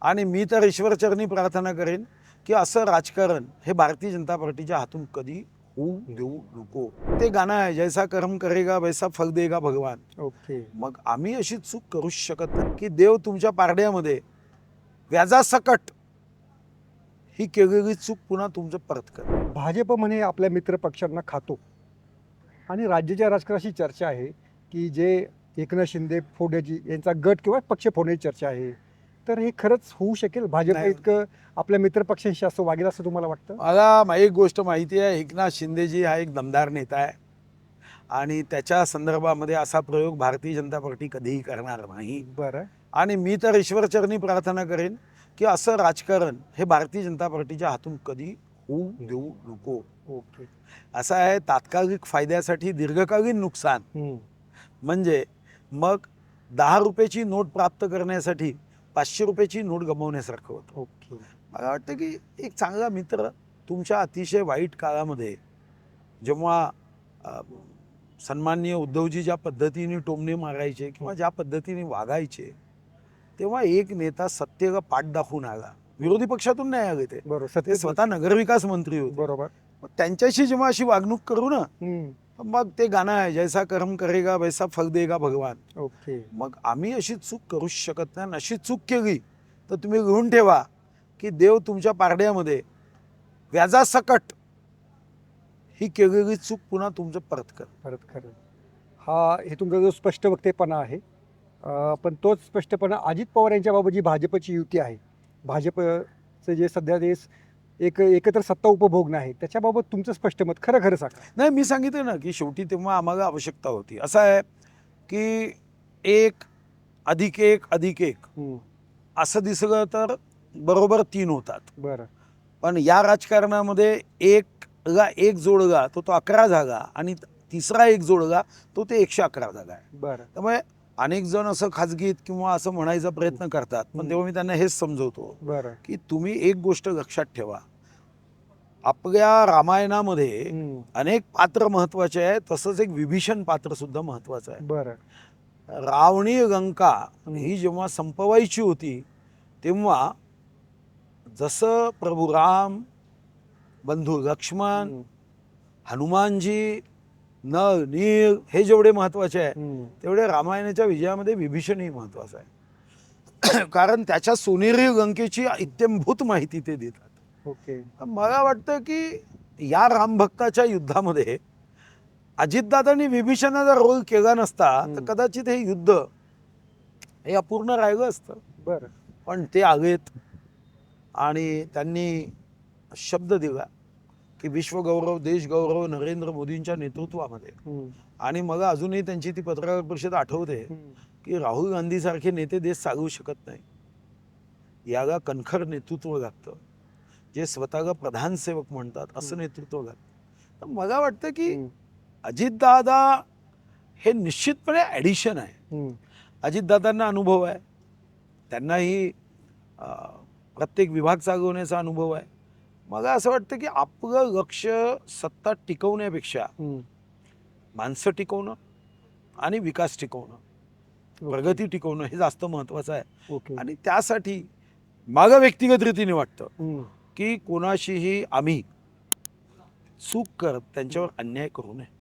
आणि मी तर ईश्वरचरणी प्रार्थना करेन की असं राजकारण हे भारतीय जनता पार्टीच्या हातून कधी होऊ देऊ नको. ते गाणं आहे, जैसा कर्म करेगा वैसा फल देगा भगवान. ओके. मग आम्ही अशी चूक करूच शकत नाही की देव तुमच्या पारड्यामध्ये व्याजासकट ही केलेली चूक पुन्हा तुमचं परत कर. भाजप म्हणे आपल्या मित्र पक्षांना खातो आणि राज्याच्या राजकारणाशी चर्चा आहे की जे एकनाथ शिंदे फोडायची यांचा गट किंवा पक्ष फोडण्याची चर्चा आहे. तर हे खरंच होऊ शकेल? भाजप नाही. इतकं आपल्या मित्र पक्षांशी असं वागेल असं तुम्हाला वाटतं? मला एक गोष्ट माहिती आहे, एकनाथ शिंदेजी हा एक दमदार नेता आहे आणि त्याच्या संदर्भामध्ये असा प्रयोग भारतीय जनता पार्टी कधीही करणार नाही. बरं. आणि मी तर ईश्वरचरणी प्रार्थना करेन की असं राजकारण हे भारतीय जनता पार्टीच्या हातून कधी होऊ देऊ नको. ओके. असं आहे, तात्कालिक फायद्यासाठी दीर्घकालीन नुकसान म्हणजे मग 10 रुपयाची नोट प्राप्त करण्यासाठी 500 रुपयाची नोट गमावण्यासारखं होतं. ओके. मला वाटतं की एक चांगला मित्र तुमच्या अतिशय वाईट काळामध्ये जेव्हा सन्माननीय उद्धवजी ज्या पद्धतीने टोमणे मारायचे किंवा ज्या पद्धतीने वागायचे, तेव्हा एक नेता सत्तेला पाठ दाखवून आला. विरोधी पक्षातून नाही आले ते, बरोबर. ते स्वतः नगरविकास मंत्री होते. बरोबर. मग त्यांच्याशी जेव्हा अशी वागणूक करू ना, हम्म. मग ते गाणं आहे, जैसा कर्म करेगा वैसा फल देगा भगवान. ओके. मग आम्ही अशी चूक करूच शकत नाही. अशी चूक केली तर तुम्ही लिहून ठेवा की देव तुमच्या पारड्यामध्ये व्याजासकट ही केलेली चूक पुन्हा तुमचं परत कर. परत खरं. हे तुमचा जो स्पष्ट वक्तेपणा आहे, पण तोच स्पष्टपणा अजित पवार यांच्याबाबत जी भाजपची युती आहे, भाजपचं जे सध्या जे एकत्र सत्ता उपभोगणं आहे, त्याच्याबाबत तुमचं स्पष्ट मत खरं खरं सांगा. नाही, मी सांगितलं ना की शेवटी तेव्हा आम्हाला आवश्यकता होती. असं आहे की 1+1+1 असं दिसलं तर बरोबर 3 होतात. बरं. पण या राजकारणामध्ये 1ला 1 जोडला तो 11 झाला आणि तिसरा 1 जोडला तो 111 झाला आहे. बरं. त्यामुळे अनेक जण असं खाजगीत किंवा असं म्हणायचा प्रयत्न करतात, पण तेव्हा मी त्यांना हेच समजवतो बरं. की तुम्ही एक गोष्ट लक्षात ठेवा, आपल्या रामायणामध्ये अनेक पात्र महत्वाचे आहेत, तसंच एक विभीषण पात्र सुद्धा महत्वाचं आहे. बरं. रावणी लंका ही जेव्हा संपवायची होती तेव्हा जसं प्रभू राम, बंधू लक्ष्मण, हनुमानजी, नळ नील हे जेवढे महत्वाचे आहे, तेवढे रामायणाच्या विजयामध्ये विभीषणही महत्वाचा आहे. कारण त्याच्या सोनेरी लंकेची इत्यंभूत माहिती ते देतात. ओके. मला वाटतं की या रामभक्ताच्या युद्धामध्ये अजितदादांनी विभीषणाचा रोल केला नसता तर कदाचित हे युद्ध हे अपूर्ण राहिलं असतं. बरं. पण ते आलेत आणि त्यांनी शब्द दिला की विश्वगौरव, देशगौरव नरेंद्र मोदींच्या नेतृत्वामध्ये. आणि मला अजूनही त्यांची ती पत्रकार परिषद आठवते की राहुल गांधी सारखे नेते देश चालवू शकत नाही, याला कणखर नेतृत्व लागतं, जे स्वतःला प्रधान सेवक म्हणतात असं नेतृत्व लागतं. तर मला वाटतं की अजितदादा हे निश्चितपणे ॲडिशन आहे. अजितदादांना अनुभव आहे, त्यांनाही प्रत्येक विभाग चालवण्याचा अनुभव आहे. मला असं वाटतं की आपलं लक्ष सत्ता टिकवण्यापेक्षा माणसं टिकवणं आणि विकास टिकवणं, प्रगती टिकवणं हे जास्त महत्त्वाचं आहे. ओके. आणि त्यासाठी मला व्यक्तिगत रीतीने वाटतं की कोणाशीही आम्ही चूक करत त्यांच्यावर अन्याय करू नये.